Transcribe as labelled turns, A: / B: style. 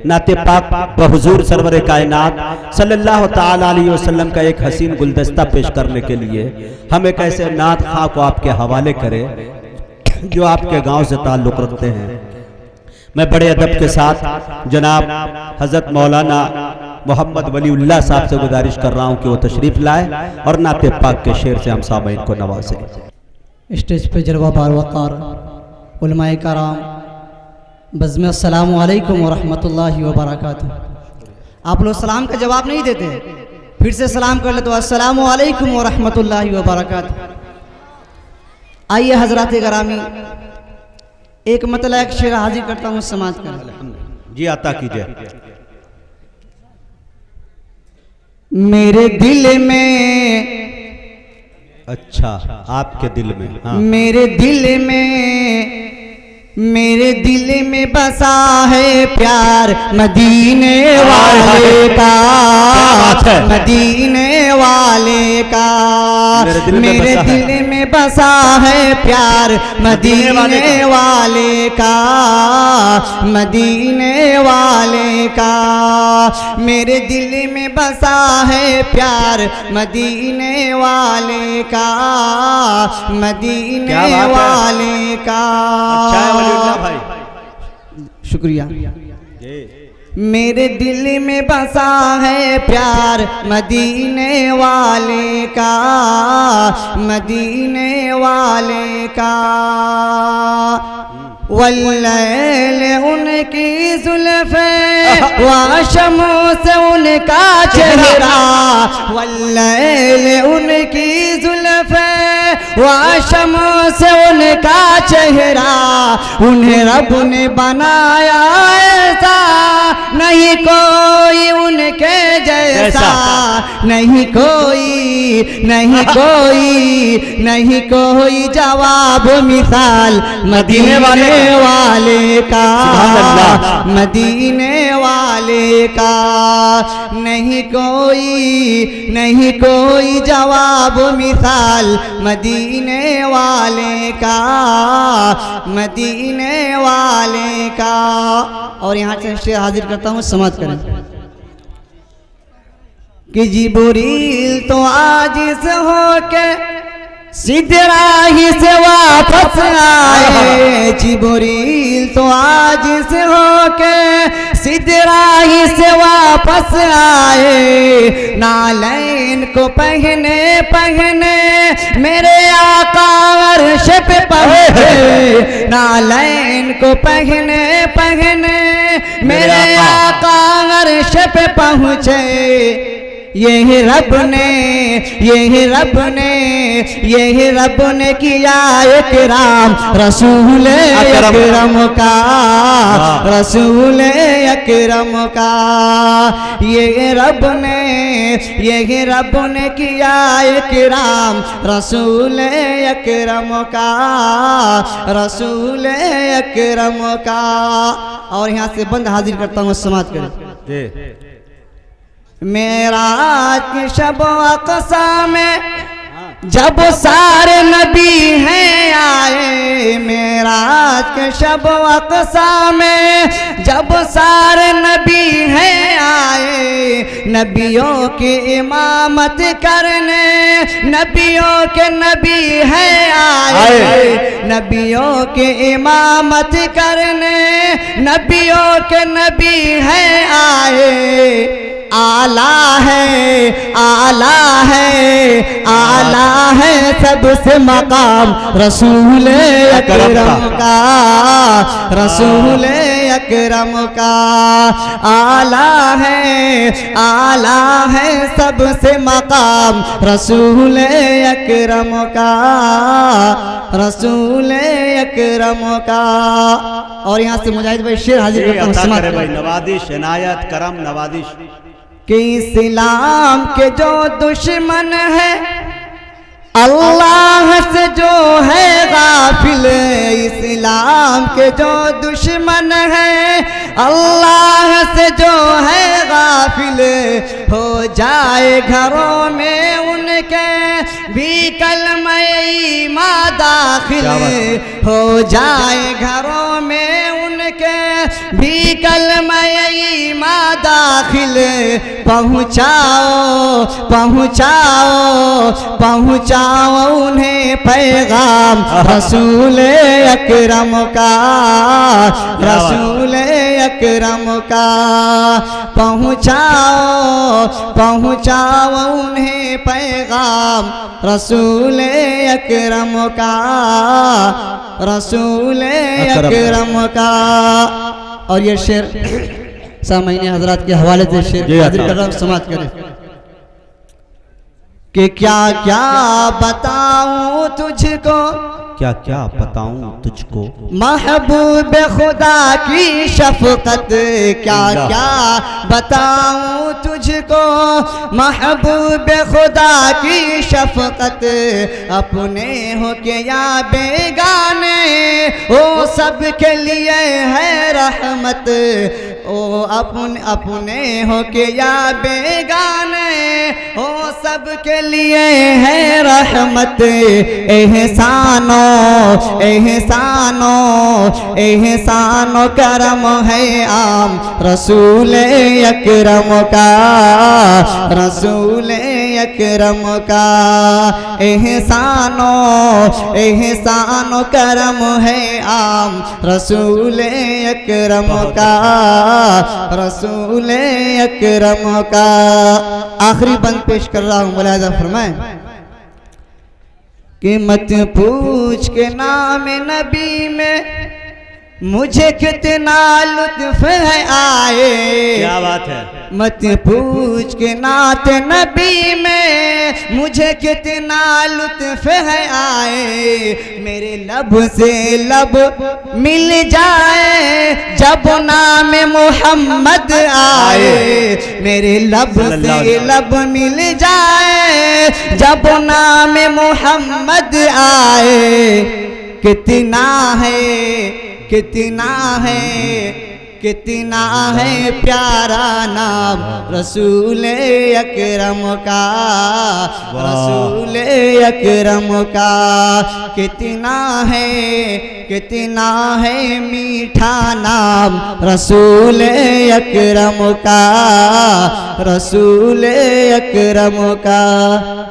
A: नाते पाक बहुजूर सरवर कायनात सल्लल्लाहु ताला अलैहि वसल्लम का एक हसीन गुलदस्ता पेश करने के लिए हम एक ऐसे नात खां को आपके हवाले करें जो आपके गांव से ताल्लुक़ रखते हैं। मैं बड़े अदब के साथ जनाब हज़रत मौलाना मोहम्मद वलीउल्लाह साहब से गुजारिश कर रहा हूं कि वो तशरीफ़ लाए और नाते पाक के शेर से हम सामईन को नवाजें।
B: स्टेज पे जलवा बारवकार उलमाए कराम बज़्म अस्सलामु अलैकुम व रहमतुल्लाहि व बरकातुहू। आप लोग सलाम का जवाब नहीं देते, फिर से सलाम कर ले तो अस्सलामु अलैकुम व रहमतुल्लाहि व बरकातुहू। आइए हजरात गिरामी, एक मतलब एक शेर हाजिर करता हूँ समाज का।
A: जी आता कीजिए।
B: मेरे दिल में,
A: अच्छा आपके दिल में, हाँ।
B: मेरे दिल में बसा है प्यार मदीने वाले का, मदीने वाले का। मेरे दिल में बसा है प्यार मदीने वाले का, मदीने वाले का। मेरे दिल में बसा है प्यार मदीने वाले का, मदीने वाले का।
A: भाई
B: शुक्रिया। मेरे दिल में बसा है प्यार मदीने वाले का, मदीने वाले का। वल्लैल उनकी जुल्फ़े वाशमो से उनका चेहरा, वल्लैल उनकी जुल्फ़े वाशमो से उनका चेहरा। उन्हें रब ने बनाया ऐसा, नहीं कोई उनके जैसा, नहीं कोई, नहीं कोई, नहीं कोई जवाब मिसाल मदीने वाले का, मदीने वाले का। नहीं कोई, नहीं कोई जवाब मिसाल मदीने वाले का, मदीने वाले का। और यहाँ से हाजिर करता हूँ, समाज करें कि जिब्रील तो आजिज़ होके सिदरा ही से वापस आए। जिब्रील तो आजिज़ होके सिदरा ही से वापस आए। नालैन को पहने पहने मेरे आका अर्श पे पहुँचे, नालैन को पहने पहने मेरे आका अर्श पे पहुँचे। यही रब ने, यही रब ने, यही रब ने किया इकराम रसूल अकरम का, रसूल अकरम का। यही रब ने, यही रब ने किया इकराम रसूल अकरम का, रसूल अकरम का। और यहाँ से बंद हाजिर करता हूँ, समाज करें। मेराज के शब अक़सा में जब सारे नबी हैं आए, मेराज के शब अक़सा में जब सारे नबी हैं आए। नबियों की इमामत करने नबियों के नबी हैं आए, नबियों की इमामत करने नबियों के नबी हैं आए। आला है, आला है, आला है सबसे मकाम रसूल अकरम का, रसूल अकरम का। आला है सबसे मकाम रसूल अकरम का, रसूल अकरम का। और यहाँ से मुजाहिद भाई शेर हाजिर करता हूँ, समाप्त
A: भाई नवाजिश इनायत करम नवाजिश
B: कि इस्लाम के जो दुश्मन है अल्लाह से जो है गाफिल, इस्लाम के जो दुश्मन है अल्लाह से जो है गाफिल, हो जाए घरों में उनके भी कलमा ईमान दाखिल, हो जाए घरों में उनके भी कलमा ईमान दाखिल। पहुँचाओ पहुँचाओ पहुँचाओ उन्हें पैगाम रसूल अकरम का, रसूल अकरम का। पहुँचाओ पहुँचाओ उन्हें पैगाम रसूल अकरम का, रसूल अकरम का। और ये शेर सामईन हजरात के हवाले से शेर हाजिर कर रहा हूँ, समाज करें कि क्या क्या बताऊं तुझको,
A: क्या क्या बताऊं तुझको
B: महबूब खुदा की शफकत, क्या क्या बताऊं तुझको महबूब खुदा की शफकत। अपने हो के या बेगाने ओ सब के लिए है रहमत, ओ अपने हो के या बेगाने ओ सब के लिए है रहमत। एहसानो एहसानो एहसानो करम है आम रसूल अकरम का, रसूल अकरम का। एहसानो एहसानो करम है आम रसूल अकरम का, रसूल अकरम का। आखिरी बंद पेश कर रहा हूँ, मुलाहिजा फरमाएं कि मत पूछ के नाम नबी में मुझे कितना लुत्फ है आए।
A: क्या बात है।
B: मत पूछ के नात नबी में मुझे कितना लुत्फ है आए। मेरे लब से लब मिल जाए जब नाम मोहम्मद आए, मेरे लब से लब मिल जाए जब नाम मोहम्मद आए। कितना है कितना है कितना है प्यारा नाम रसूल अकरम का, रसूल अकरम का। कितना है मीठा नाम रसूल अकरम का, रसूल अकरम का।